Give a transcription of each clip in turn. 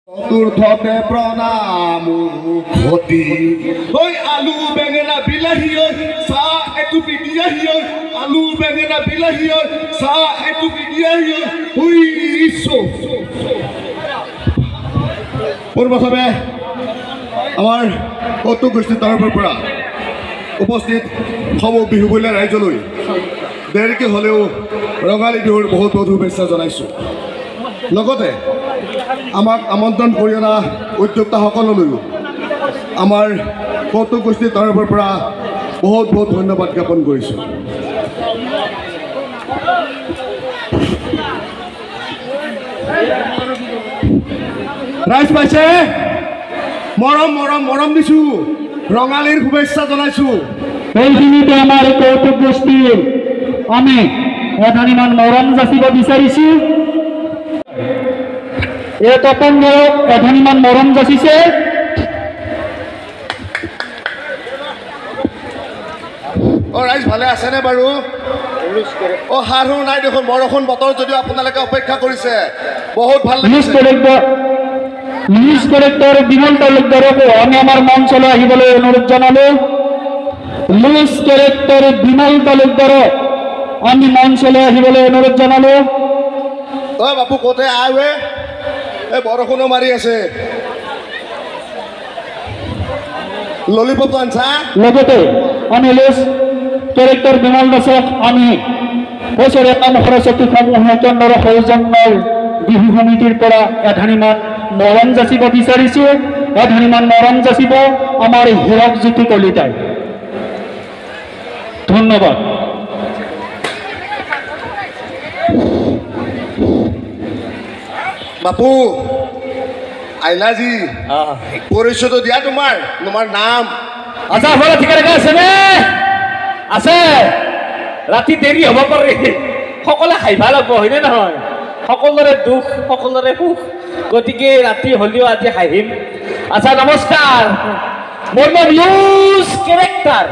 চতুৰ্থতে প্ৰণাম ঘটি ঐ আলু বেঙেনা বিলাহী ঐ চাহ এটুপি দিয়াহি ঐ আলু বেঙেনা বিলাহী ঐ চাহ এটুপি দিয়াহি ঐ পোনপ্ৰথমে আমাৰ কৌতুক গোষ্ঠীৰ তৰফৰ পৰা উপস্থিত সমূহ বিহু বুলীয়া ৰাইজলৈ দেৰিকৈ হ'লেও ৰঙালী বিহুৰ বহুত বহুত শুভেচ্ছা জনাইছোঁ। লগতে আমাক আমন্ত্ৰণ কৰি অনা উদ্যোক্তাসকললৈও আমাৰ কৌতুক গোষ্ঠীৰ তৰফৰ পৰা বহুত বহুত ধন্যবাদ জ্ঞাপন কৰিছোঁ। ৰাইজ পাইছে মৰম মৰম মৰম দিছোঁ, ৰঙালীৰ শুভেচ্ছা জনাইছোঁ। এইখিনিতে আমাৰ কৌতুক গোষ্ঠীৰ আমি এধানিমান মৰম যাচিব বিচাৰিছোঁ। এই তপন ধৰক এধানিমান মৰম যাচিছে। ৰাইজ ভালে আছেনে বাৰু? সাৰ সুৰ নাই দেখোন, বৰষুণ বতৰ যদিও আপোনালোকে অপেক্ষা কৰিছে, বহুত ভাল লাগিছে। নিউজ কালেক্টৰ বিমল তালুকদাৰকো আমি আমাৰ মঞ্চলৈ আহিবলৈ অনুৰোধ জনালোঁ। নিউজ কালেক্টৰ বিমল তালুকদাৰক আমি মঞ্চলৈ আহিবলৈ অনুৰোধ জনালোঁ। বাবু ক'তে আহে, এই বৰষুণো মাৰি আছে। ললিপপ আনছা? লগতে আমি নিউজ কালেক্টৰ বিমল দাসক আমি বছৰে কাম সৰস্বতী সমূহ কেন্দ্ৰৰ সৌজন্যৰ বিহু সমিতিৰ পৰা এধানিমান মৰম যাচিব বিচাৰিছোঁ। এধানিমান মৰম যাচিব আমাৰ হীৰক জ্যোতি কলিতাই। ধন্যবাদ। বাপু আইলাজি পৰিচয়টো দিয়া, তোমাৰ তোমাৰ নাম? আচ্ছা আপোনাৰ ঠিকে থাকে আছেনে? আছে। ৰাতি দেৰি হ'ব পাৰে, সকলোৱে খাই ভাল হ'ব, হয়নে নহয়? সকলোৰে দুখ সকলোৰে সুখ, গতিকে ৰাতি হ'লেও আজি হাঁহিম। আচ্ছা নমস্কাৰ, মোৰ নাম নিউজ কেৰেক্টাৰ।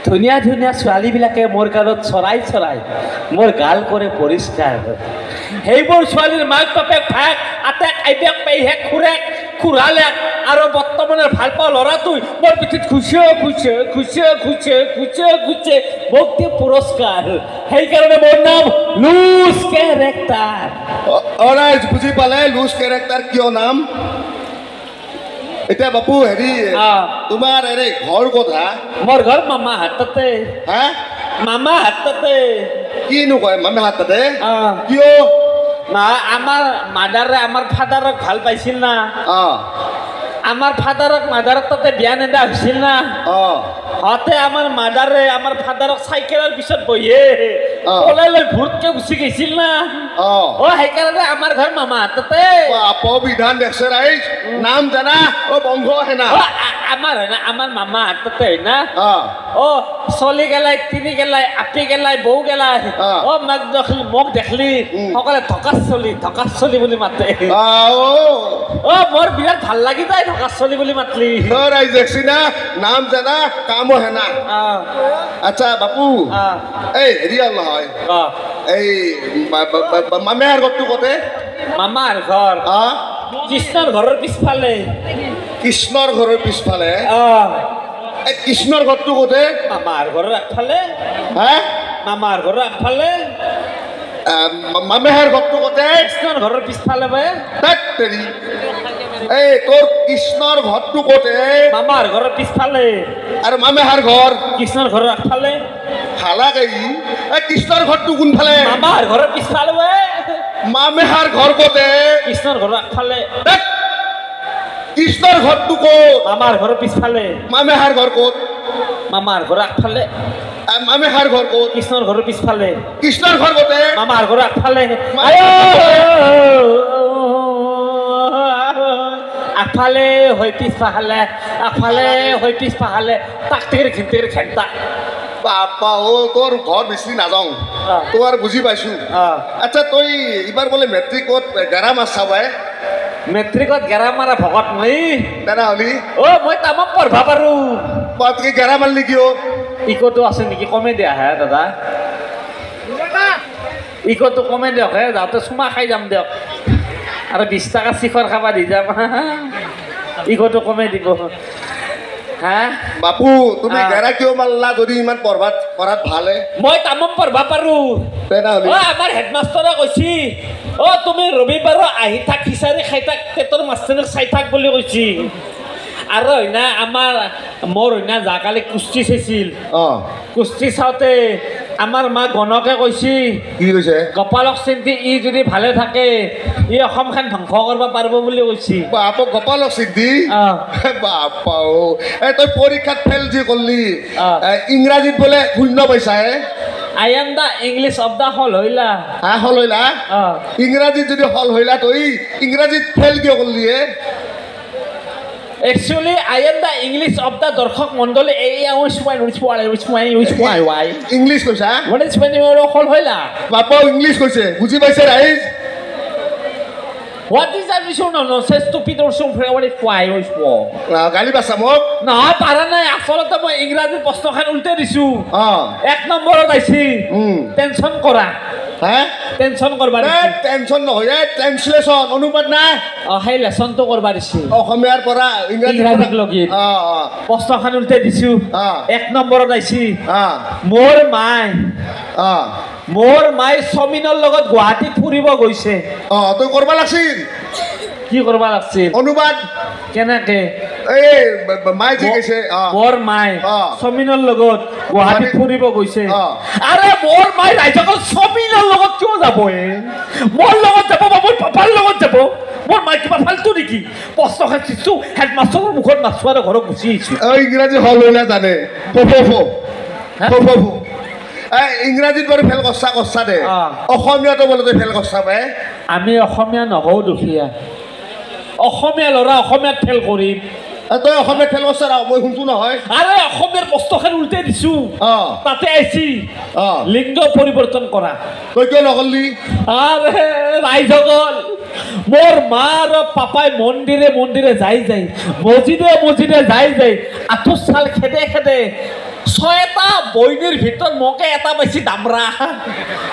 ধুনীয়া ধুনীয়া ছোৱালীবিলাকে মোৰ গালত চৰাই চৰাই মোৰ গাল কৰে পৰিষ্কাৰ। সেইবোৰ ছোৱালীৰ মাক বাপেক ভায়েক আটেক আইবেক পেহীয়েক খুৰেক খুৰালেক আৰু বৰ্তমানৰ ভাল পোৱা ল'ৰাটো মোৰ পিঠিত খুচে খুচে খুচে খুচে খুচে খুচে মোক দিয়ে পুৰস্কাৰ। সেইকাৰণে মোৰ নাম লুজ কেৰেক্টাৰ। ৰাইজ বুজি পালে লুজ কেৰেক্টাৰ কিয় নাম? এতিয়া বাপু হেৰি তোমাৰ এনে ঘৰ কথা? মোৰ ঘৰ মামা হাততে। হা? মামা হাততে। কিনো কয় মামা হাততে? কিয়? না আমাৰ মাদাৰে আমাৰ ফাদাৰক ভাল পাইছিল না। আমাৰ ফাদাৰক মাদাৰক তাতে বিয়া নেদা হৈছিল না। হতে আমাৰ মাদাৰে আমাৰ ফাদাৰক চাইকেলৰ পিছত বহিয়ে ওলাই লৈ ভূতকে গুচি গৈছিল না। সেইকাৰণে আমাৰ ঘৰ মামা হাততে। বিধান দেখছে ৰাইজ, নাম জানা? বংশ হেনা আমাৰ হয় না, আমাৰ মামা হাততে হয় না। চলি গেলাই তিনি গেলাই আপি গেলাই বৌ গেলাই মাক দেখলি মোক দেখলি সকলে ধকাচ চলি বুলি মাতে। মোৰ বিৰাট ভাল লাগি যায় ধকাচ চলি বুলি মাতলি। ৰাইজ দেখছি না, নাম জানা কামো হেনা। আচ্ছা বাপু, এই হেৰি হ'ল নহয়, এই মামাৰ ঘৰটো ক'তে? মামাৰ ঘৰ কৃষ্ণৰ ঘৰৰ পিছফালে। কৃষ্ণৰ ঘৰৰ পিছফালে? এই কৃষ্ণৰ ঘৰটো ক'তে? মামাৰ ঘৰৰ আগফালে। হা? মামাৰ ঘৰৰ আগফালে। মামেহাৰ ঘৰটো ক'তে? কৃষ্ণৰ ঘৰৰ পিছফালে বে। এই তোৰ কৃষ্ণৰ ঘৰটো ক'তে? মামাৰ ঘৰৰ পিছফালে। আৰু মামেহাৰ ঘৰ? কৃষ্ণৰ ঘৰৰ আগফালে। খালাকে এই কৃষ্ণৰ ঘৰটো কোনফালে? মামাৰ ঘৰৰ পিছফালে বে। মামেহাৰ ঘৰ ক'তে? কৃষ্ণৰ ঘৰৰ আগফালে। কৃষ্ণৰ ঘৰটো ক'ত? মামাৰ ঘৰৰ পিছফালে। মামেহাৰ ঘৰ ক'ত? মামাৰ ঘৰৰ আগফালে। মামেহাৰ ঘৰ ক'ত? কৃষ্ণৰ ঘৰৰ পিছফালে। কৃষ্ণৰ ঘৰ ক'তে? মামাৰ ঘৰৰ আগফালে। আগফালে হৈ পিছফালে, আগফালে হৈ পিছফালে, তাক তেৰ ঘেণ্টা। বাপা তোৰ ঘৰ বেছি নাযাওঁ, তোৰ আৰু বুজি পাইছো। আচ্ছা তই এইবাৰ বোলে মেট্ৰিকত গেৰা মাছ চাবাই? মেট্ৰিকত গেৰা মাৰা ভকত মই। তেনেহ'লে মই তামাক পঢ়বা পাৰোঁ। তই গেৰা মাৰলি কিয়? ইকোটো আছে নেকি? কমে দিয়া হে দাদা। ইকোটো কমে দিয়ক হে, যাওঁতে চুমা খাই যাম দিয়ক। আৰু 20 টকা চিখৰ খাবা দি যাম ইগোটো কমাই দিব হা বাপু তুমি গেৰা কিয় মাৰলা যদি ইমান পঢ়াত ভালে মই তামাম পঢ়বা পাৰো তেনেহ'লে আমাৰ হেডমাষ্টৰে কৈছি তুমি ৰবিবাৰ আহি থাক খিচাৰি খাই থাক পেটৰ মাষ্টৰক চাই থাক বুলি কৈছি আৰু হয়না মোৰ হয়না যাকালি কুস্তি চাইছিল কুস্তি চাওঁতে আমাৰ মা গণকে কৈছি কি কৈছে গোপালক চিন্তি ই যদি ভালে থাকে ই অসমখন ধ্বংস কৰিব পাৰিব বুলি কৈছি বাপ গোপালক সিদ্ধি বাপা এই তই পৰীক্ষাত ফেল যি কৰলি ইংৰাজীত বোলে 0 পাইছা I am the English of the hall হইলা হল হইলা ইংৰাজীত যদি হল হইলা তই ইংৰাজীত ফেল কিয় কৰলি Actually, I am the English of the দৰ্শক মণ্ডলী ইংলিছ কৈছা হল হইলা বাপা ইংলিছ কৈছে বুজি পাইছে ৰাইজ What is that vision of nonsense stupid or something what is why গালি পাছা মোক নহয় পাৰা নাই আচলতে মই ইংৰাজী প্ৰশ্নখন উল্টে দিছো 1 নম্বৰত আইছি টেনচন কৰা হ্যাঁ টেনচন কৰবা দিছি টেনচন নহয় ট্ৰান্সলেচন অনুবাদ না সেই লেসনটো কৰবা দিছি অসমীয়াৰ পৰা ইংৰাজীক লগি প্ৰশ্নখন উল্টে দিছো 1 নম্বৰত আইছি মোৰ মাই সমিনৰ লগত গুৱাহাটী ফুৰিব গৈছে তই কৰবা লাগছিল কি কৰবা লাগছিল অনুবাদ কেনেকে এই মাই যে কৈছে মোৰ মাই সমিনৰ লগত গুৱাহাটী ফুৰিব গৈছে আৰে মোৰ মাই ৰাইজক সমিনৰ লগত কিয় যাব মোৰ লগত যাব বা মোৰ পাপাৰ লগত যাব মোৰ মাই কিবা ফালতু নেকি প্ৰশ্ন খাইছো হেডমাষ্টৰৰ মুখত মাছুৱাৰে ঘৰত গুচি আহিছো ইংৰাজী হল হইলা জানে ইংৰাজীত বাৰু ফেল কচ্ছা দে অসমীয়াতো বোলে তই ফেল কচ্ছা পাই আমি অসমীয়া নহওঁ দুখীয়া অসমীয়া ল'ৰা অসমীয়াত ফেল কৰিম তই অসমীয়াত ফেল কচ্ছা মই শুনছো নহয় আৰে অসমীয়াৰ প্ৰশ্নখন উল্টে দিছো তাতে আহিছি লিংগ পৰিৱৰ্তন কৰা তই কিয় নকৰলি আৰে ৰাইজগল মোৰ মা আৰু পাপাই মন্দিৰে যাই মছজিদে যাই আঁঠুৰ চাল খেদে 6টা বইনিৰ ভিতৰত মোকে এটা পাইছি দামৰা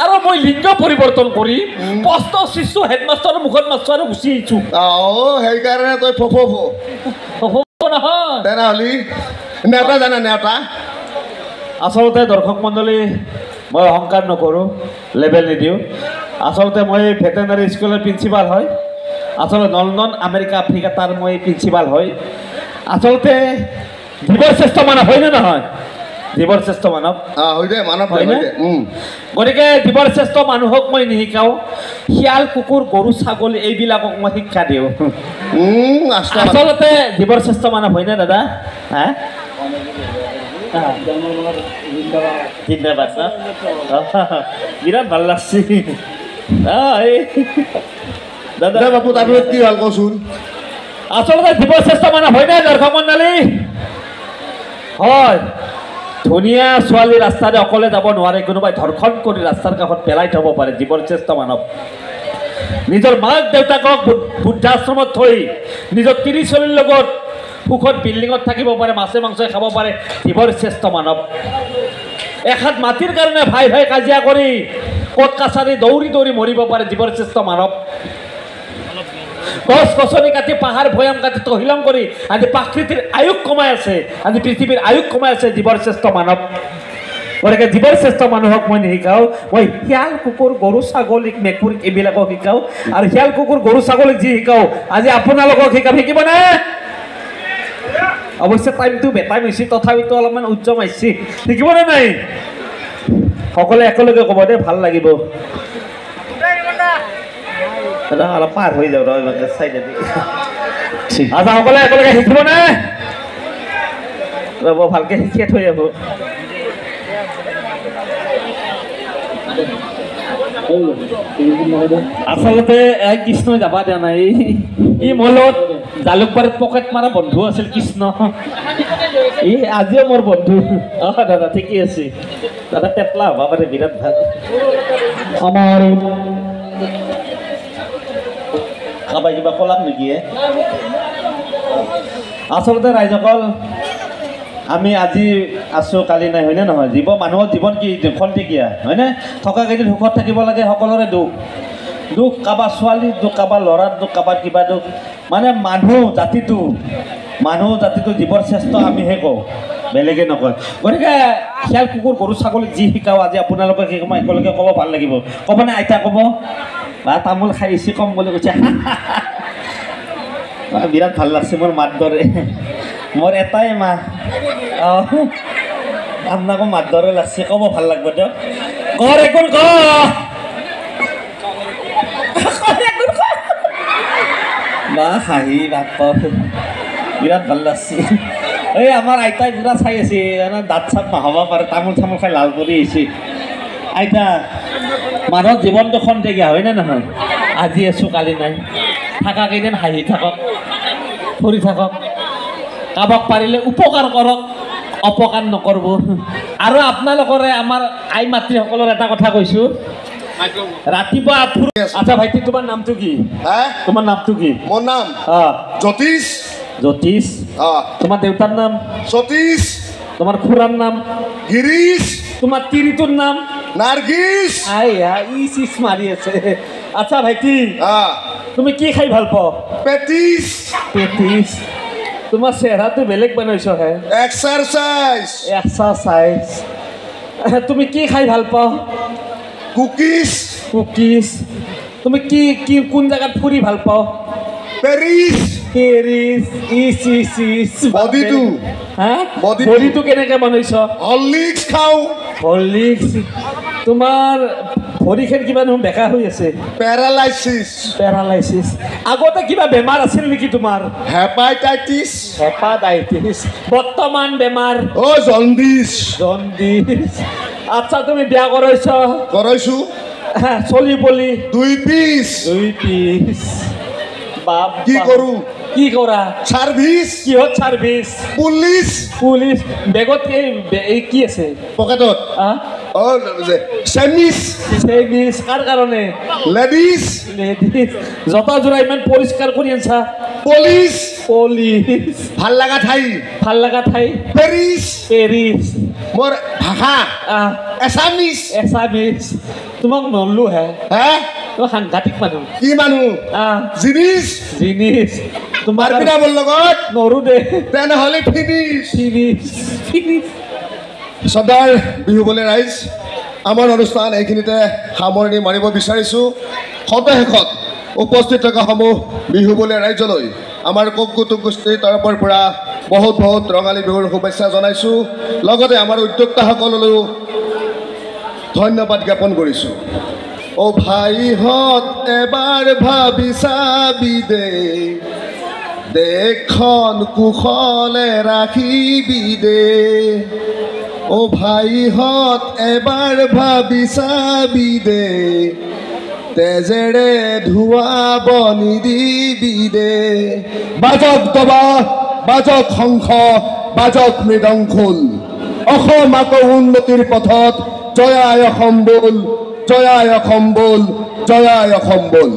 আৰু মই লিংগ পৰিৱৰ্তন কৰি প্ৰশ্ন শিশু হেডমাষ্টৰৰ মুখত মাছো আৰু গুচি আহিছো সেইকাৰণে তই নহয় তেনেহ'লে নেওতা জানা নেওতা আচলতে দৰ্শক মণ্ডলী মই অহংকাৰ নকৰোঁ লেবেল নিদিওঁ আচলতে মই ভেটেনাৰী স্কুলৰ প্ৰিন্সিপাল হয় আচলতে লণ্ডন আমেৰিকা আফ্ৰিকা তাৰ মই প্ৰিন্সিপাল হয় আচলতে জীৱৰ শ্ৰেষ্ঠ মানৱ হয়নে নহয় জীৱৰ শ্ৰেষ্ঠ মানৱ গতিকে জীৱৰ শ্ৰেষ্ঠ মানুহক মই নিশিকাওঁ শিয়াল কুকুৰ গৰু ছাগলী এইবিলাকক মই শিক্ষা দিওঁ আচলতে জীৱৰ শ্ৰেষ্ঠ মানৱ হয়নে দাদা হা ধন্যবাদ বিৰাট ভাল লাগছে দাদা বাপু তাৰপিছত কি ভাল কচোন আচলতে জীৱৰ শ্ৰেষ্ঠ মানৱ হয়নে দৰ্শক মণ্ডলী হয় ধুনীয়া ছোৱালী ৰাস্তাৰে অকলে যাব নোৱাৰে কোনোবাই ধৰ্ষণ কৰি ৰাস্তাৰ কাষত পেলাই থ'ব পাৰে জীৱৰ শ্ৰেষ্ঠ মানৱ নিজৰ মাক দেউতাকক বৃদ্ধাশ্ৰমত থৈ নিজৰ 30-40 লগত সুখত বিল্ডিঙত থাকিব পাৰে মাছে মাংস খাব পাৰে জীৱৰ শ্ৰেষ্ঠ মানৱ এহাত মাটিৰ কাৰণে ভাই কাজিয়া কৰি কোৰ্ট কাছাৰী দৌৰি মৰিব পাৰে জীৱৰ শ্ৰেষ্ঠ মানৱ গছ গছনি কাটি পাহাৰ ভৈয়াম কাটি তহিলং কৰি আজি প্ৰাকৃতিৰ আয়ুস কমাই আছে আজি পৃথিৱীৰ আয়ুস কমাই আছে জীৱৰ শ্ৰেষ্ঠ মানৱ গতিকে জীৱৰ শ্ৰেষ্ঠ মানুহক মই নিশিকাওঁ মই শিয়াল কুকুৰ গৰু ছাগলীক মেকুৰীক এইবিলাকক শিকাওঁ আৰু শিয়াল কুকুৰ গৰু ছাগলীক যি শিকাওঁ আজি আপোনালোকক শিকিবনে অৱশ্যে টাইমটো বেটাইম হৈছে তথাপিতো অলপমান উজ্জম আহিছে শিকিবনে নাই সকলোৱে একেলগে ক'ব দেই ভাল লাগিব অলপ পাৰ হৈ যাওঁ চাইডে আচ্ছা সকলোৱে একেলগে শিকিবনে ৰ'ব ভালকৈ শিকিয়ে থৈ যাব আচলতে কৃষ্ণ যাবা দিয়া নাই ই মোৰ লগত জালুকবাৰীত পকেট মাৰা বন্ধু আছিল কৃষ্ণ ই আজিও মোৰ বন্ধু দাদা ঠিকেই আছে দাদা টেপলা হ'ব পাৰে বিৰাট ভাল আমাৰ কাবাই কিবা কলাক নেকি আচলতে ৰাইজসকল আমি আজি আছোঁ কালি নাই হয়নে নহয় মানুহৰ জীৱন কি খন্তেকীয়া হয়নে থকা কেইদিন সুখত থাকিব লাগে সকলোৰে দুখ দুখ কাৰোবাৰ ছোৱালীৰ দুখ, কাৰোবাৰ ল'ৰাৰ দুখ, কাৰোবাৰ কিবা দুখ, মানে মানুহ জাতিটো জীৱৰ শ্ৰেষ্ঠ আমিহে কওঁ, বেলেগে নকয়। গতিকে শিয়াল কুকুৰ গৰু ছাগলীক যি শিকাওঁ আজি আপোনালোকে কি মই একেলগে ক'ব ভাল লাগিব। ক'বনে আইতা ক'ব? বা তামোল খাই ইচি কম বুলি কৈছে। বিৰাট ভাল লাগছে মোৰ মাত দৰে, মোৰ এটাই মা। অঁ আপোনাকো মাত দৰে লাগছে, ক'ব ভাল লাগব দিয়ক। কৰ একোন ক বা হাঁহি বাপ, বিৰাট ভাল লাগছে। এই আমাৰ আইতাই পুৰা চাই আছে, দাঁত চাত নহ'ব পাৰে, তামোল চামোল খাই লাল কৰি আহিছে। আইতা, মানুহৰ জীৱনটো খন্তেকীয়া হয়নে নহয়? আজি আছোঁ কালি নাই, থাকা কেইদিন হাঁহি থাকক, ফুৰি থাকক, কাৰোবাক পাৰিলে উপকাৰ কৰক, অপকাৰ নকৰিব। আৰু আপোনালোকৰে আমাৰ আই মাতৃসকলৰ এটা কথা কৈছোঁ, ৰাতিপুৱা আচ্ছা ভাইটি তোমাৰ নামটো কি? তোমাৰ নামটো কি? মোৰ নাম জ্যোতিষ। জ্যোতিষ। তোমাৰ দেউতাৰ নাম? সতীশ। তোমাৰ খুৰাৰ নাম? গিৰিশ। তোমাৰ তিৰিটোৰ নাম? নাৰ্গিছ। ইচ মাৰি আছে। আচ্ছা ভাইটি, তুমি কি খাই ভাল পাওঁ? পেটিছ। পেটিছ। তোমাৰ চেহেৰাটো বেলেগ বনাইছ হে। এক্সাৰচাইজ। এক্সাৰচাইজ। তুমি কি খাই ভাল পাওঁ? কুকিজ। কুকিজ। তুমি কি কোন জেগাত ফুৰি ভাল পাওঁ? পেৰিছ। পেৰিছ। ইচ ইচ ইচ। বডিটো হা? বডিটো কেনেকৈ বনাইছ? হৰলিক্স খাওঁ। হৰলিক্স। তোমাৰ ভৰিখন কিবা নহয় বেকা হৈ আছে? পেৰালাইচিছ। পেৰালাইচিছ। আগতে কিবা বেমাৰ আছিল নেকি তোমাৰ? হেপাটাইটিছ। হেপাটাইটিছ। বৰ্তমান বেমাৰ? অ' জণ্ডিছ। জণ্ডিছ। আচ্ছা তুমি বিয়া কৰাইছ? কৰাইছোঁ। চলি পলি? 2 পিচ। 2 পিচ। বাপ কি কৰোঁ? কি কৰা? ছাৰ্ভিচ। কিহত ছাৰ্ভিচ? পুলিচ। পুলিচ। বেগত এই কি আছে? পকেটত চেমিচ। চেমিচ কাৰ কাৰণে? লেডিজ। লেডিজ। জোতা যোৰা ইমান পৰিষ্কাৰ কৰি আনছা? পুলিচ। পুলিচ। ভাল লগা ঠাই? ভাল লগা ঠাই? পেৰিছ। পেৰিছ। মোৰ ভাষা এছামিছ। এছামিছ। তোমাক নললো হে। হে? তোমাক সাংঘাতিক মানুহ। কি মানুহ? জিনিছ। জিনিছ। তোমাৰ মোৰ লগত নৰো দে। তেনেহ'লে ফিনিছ। ফিনিছ। ফিনিছ। সদায় বিহু বলে ৰাইজ, আমাৰ অনুষ্ঠান এইখিনিতে সামৰণি মাৰিব বিচাৰিছোঁ। সদশেষত উপস্থিত থকা সমূহ বিহু বলে ৰাইজলৈ আমাৰ কুকুটুক গোষ্ঠীৰ তৰফৰ পৰা বহুত বহুত ৰঙালী বিহুৰ শুভেচ্ছা জনাইছোঁ। লগতে আমাৰ উদ্যোক্তাসকললৈও ধন্যবাদ জ্ঞাপন কৰিছোঁ। অ' ভাইহঁত এবাৰ ভাবি চাবি দে, দেশখন কুশলে ৰাখিবি দে। অ' ভাইহঁত এবাৰ ভাবি চাবি দে, তেজেৰে ধোৱাব নিদিবি দে। বাজক দবা, বাজক শংখ, বাজক মৃদংখোল, অসম আকৌ উন্নতিৰ পথত জয়াই অসম বল, জয়াই অসম বল, জয়াই অসম বল।